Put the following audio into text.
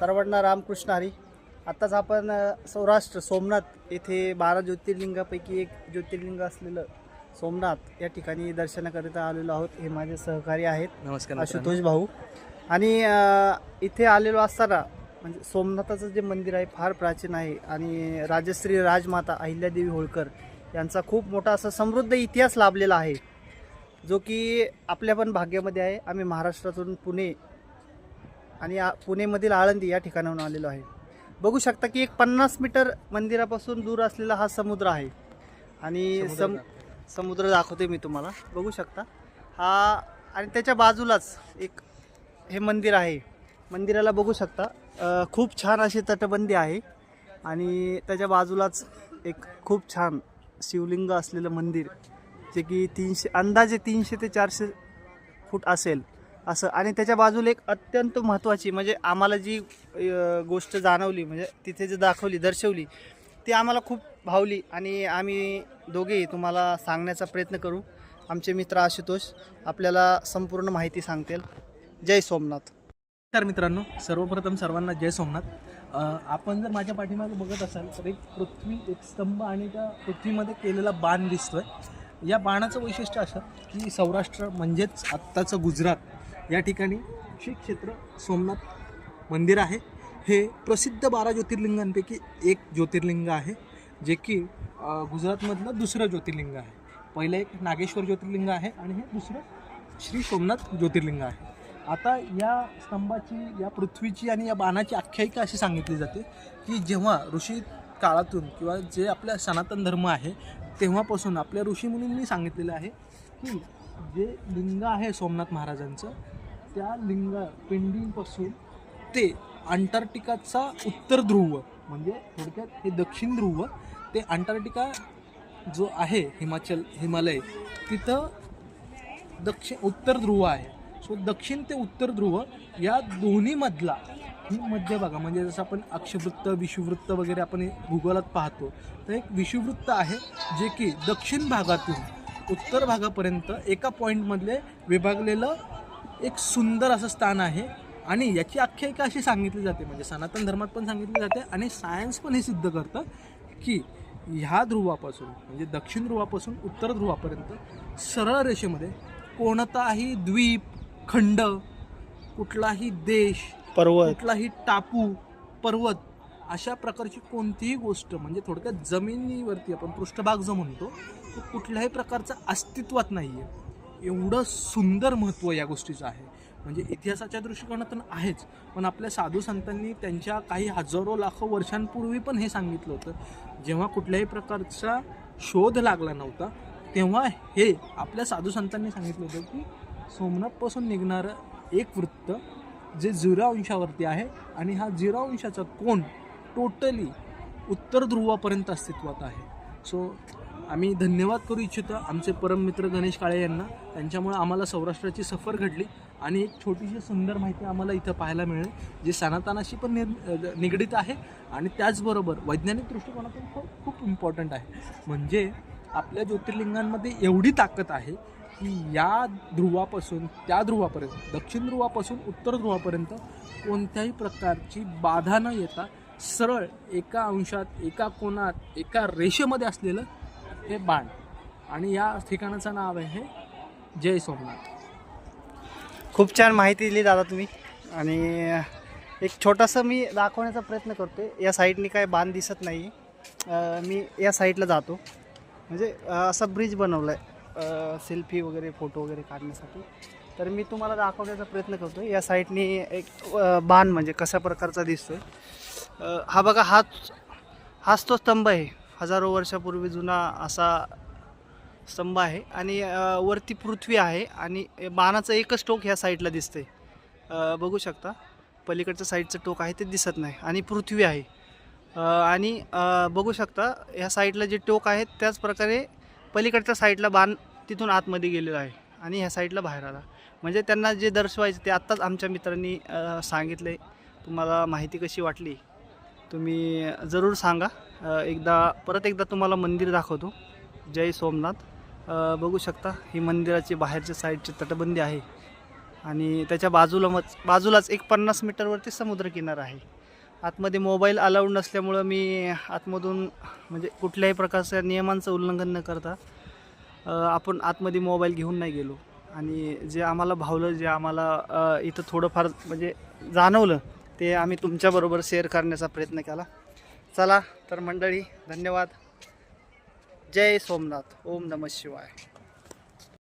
सर्वांना रामकृष्ण हरी. आत्ताच आपण सौराष्ट्र सोमनाथ येथे 12 ज्योतिर्लिंगापैकी एक ज्योतिर्लिंग असलेलं सोमनाथ या ठिकाणी दर्शनाकरिता आलेलो आहोत. हे माझे सहकारी आहेत, नमस्कार आशुतोष भाऊ. आणि इथे आलेलो असताना म्हणजे सोमनाथाचं जे मंदिर आहे फार प्राचीन आहे आणि राजश्री राजमाता अहिल्यादेवी होळकर यांचा खूप मोठा असा समृद्ध इतिहास लाभलेला आहे, जो की आपल्या पण भाग्यामध्ये आहे. आम्ही महाराष्ट्रातून पुणे आणि पुणेमधील आळंदी या ठिकाणाहून आलेलो आहे. बघू शकता की एक 50 मीटर मंदिरापासून दूर असलेला हा समुद्र आहे आणि समुद्र दाखवते मी तुम्हाला. बघू शकता हा, आणि त्याच्या बाजूलाच एक हे मंदिर आहे. मंदिराला बघू शकता खूप छान अशी तटबंदी आहे आणि त्याच्या बाजूलाच एक खूप छान शिवलिंग असलेलं मंदिर, जे की अंदाजे 300 ते 400 फूट असेल असं. आणि त्याच्या बाजूला एक अत्यंत महत्त्वाची म्हणजे आम्हाला जी गोष्ट जाणवली, म्हणजे तिथे जे दर्शवली ती आम्हाला खूप भावली आणि आम्ही दोघेही तुम्हाला सांगण्याचा प्रयत्न करू. आमचे मित्र आशुतोष आपल्याला संपूर्ण माहिती सांगतील. जय सोमनाथ. तर मित्रांनो, सर्वप्रथम सर्वांना जय सोमनाथ. आपण जर माझ्या पाठीमागे बघत असाल तर एक पृथ्वी, एक स्तंभ आणि त्या पृथ्वीमध्ये केलेला बाण दिसतोय. या बाणाचं वैशिष्ट्य असं की सौराष्ट्र म्हणजेच आत्ताचं गुजरात या ठिकाणी श्री क्षेत्र सोमनाथ मंदिर आहे. हे प्रसिद्ध 12 ज्योतिर्लिंगांपैकी एक ज्योतिर्लिंग आहे, जे की गुजरातमधलं दुसरं ज्योतिर्लिंग आहे. पहिलं एक नागेश्वर ज्योतिर्लिंग आहे आणि हे दुसरं श्री सोमनाथ ज्योतिर्लिंग आहे. आता या स्तंभाची, या पृथ्वीची आणि या बाणाची आख्यायिका अशी सांगितली जाते की जेव्हा ऋषी काळातून किंवा जे आपल्या सनातन धर्म आहे तेव्हापासून आपल्या ऋषीमुनींनी सांगितलेलं आहे की जे लिंग आहे सोमनाथ महाराजांचं, त्या पिंडीपासून ते अंटार्क्टिकाचा उत्तर ध्रुव, म्हणजे थोडक्यात हे दक्षिण ध्रुव ते अंटार्क्टिका जो आहे हिमालय तिथं उत्तर ध्रुव आहे. सो दक्षिण ते उत्तर ध्रुव या दोन्हीमधला ही मध्यभागा, म्हणजे जसं आपण अक्षवृत्त, विषुवृत्त वगैरे आपण भूगोलात पाहतो, तर एक विषुवृत्त आहे जे की दक्षिण भागातून उत्तर भागापर्यंत एका पॉईंटमधले विभागलेलं एक सुंदर असं स्थान आहे. आणि याची आख्यायिका अशी सांगितली जाते, म्हणजे सनातन धर्मात पण सांगितली जाते आणि सायन्स पण हे सिद्ध करतं की ह्या ध्रुवापासून म्हणजे दक्षिण ध्रुवापासून उत्तर ध्रुवापर्यंत सरळ रेषेमध्ये कोणताही द्वीप, खंड, कुठलाही देश, पर्वत, कुठलाही टापू, पर्वत अशा प्रकारची कोणतीही गोष्ट, म्हणजे थोडक्यात जमिनीवरती आपण पृष्ठभाग जो म्हणतो तो कुठल्याही प्रकारचा अस्तित्वात नाही आहे. एवढं सुंदर महत्त्व या गोष्टीचं आहे. म्हणजे इतिहासाच्या दृष्टिकोनातून आहेच, पण आपल्या साधू संतांनी त्यांच्या काही हजारो लाखो वर्षांपूर्वी पण हे सांगितलं होतं. जेव्हा कुठल्याही प्रकारचा शोध लागला नव्हता तेव्हा हे आपल्या साधू संतांनी सांगितलं होतं की सोमनाथपासून निघणारं एक वृत्त जे 0 अंशावरती आहे आणि हा 0 अंशाचा कोन टोटली उत्तर ध्रुवापर्यंत अस्तित्वात आहे. सो आम्ही धन्यवाद करू इच्छितो आमचे परम मित्र गणेश काळे यांना. त्यांच्यामुळे आम्हाला सौराष्ट्राची सफर घडली आणि एक छोटीशी सुंदर माहिती आम्हाला इथं पाहायला मिळेल, जी सनातनाशी पण निगडीत आहे आणि त्याचबरोबर वैज्ञानिक दृष्टिकोनातून खूप इम्पॉर्टंट आहे. म्हणजे आपल्या ज्योतिर्लिंगांमध्ये एवढी ताकद आहे की या ध्रुवापासून त्या ध्रुवापर्यंत, दक्षिण ध्रुवापासून उत्तर ध्रुवापर्यंत कोणत्याही प्रकारची बाधा न येता सरळ एका अंशात, एका कोनात, एका रेषेमध्ये असलेलं हे बाण. आणि या ठिकाणाचं नाव आहे जय सोमनाथ. खूप छान माहिती दिली दादा तुम्ही. आणि एक छोटासा मी दाखवण्याचा प्रयत्न करतो. या साईडनी काय बाण दिसत नाही, मी या साईडला जातो. म्हणजे असा ब्रिज बनवला आहे सेल्फी वगैरे, फोटो वगैरे काढण्यासाठी. तर मी तुम्हाला दाखवण्याचा प्रयत्न करतो. या साईडनी एक बाण म्हणजे कशा प्रकारचा दिसतो आहे. हा बघा, हाच तो स्तंभ आहे. हजारो वर्षापूर्वी जुना असा स्तंभ आहे आणि वरती पृथ्वी आहे आणि बाणाचं एकच टोक ह्या साईडला दिसतंय. बघू शकता पलीकडच्या साईडचं टोक आहे ते दिसत नाही आणि पृथ्वी आहे. आणि बघू शकता ह्या साईडला जे टोक आहेत त्याच प्रकारे पलीकडच्या साईडला बाण तिथून आतमध्ये गेलेला आहे आणि ह्या साईडला बाहेर आला. म्हणजे त्यांना जे दर्शवायचं ते आत्ताच आमच्या मित्रांनी सांगितलं आहे. तुम्हाला माहिती कशी वाटली तुम्ही जरूर सांगा. परत एकदा तुम्हाला मंदिर दाखवतो. जय सोमनाथ. बघू शकता ही मंदिराची बाहेरच्या साईडची तटबंदी आहे आणि त्याच्या बाजूलाच एक 50 मीटरवरती समुद्रकिनारा आहे. आतमध्ये मोबाईल अलाउड नसल्यामुळं मी आतमधून म्हणजे कुठल्याही प्रकारच्या नियमांचं उल्लंघन न करता आपण आतमध्ये मोबाईल घेऊन नाही गेलो. आणि जे आम्हाला भावलं, जे आम्हाला इथं थोडंफार म्हणजे जाणवलं, ते आम्ही तुमच्याबरोबर शेअर करण्याचा प्रयत्न केला. चला तर मंडळी, धन्यवाद. जय सोमनाथ. ओम नमः शिवाय.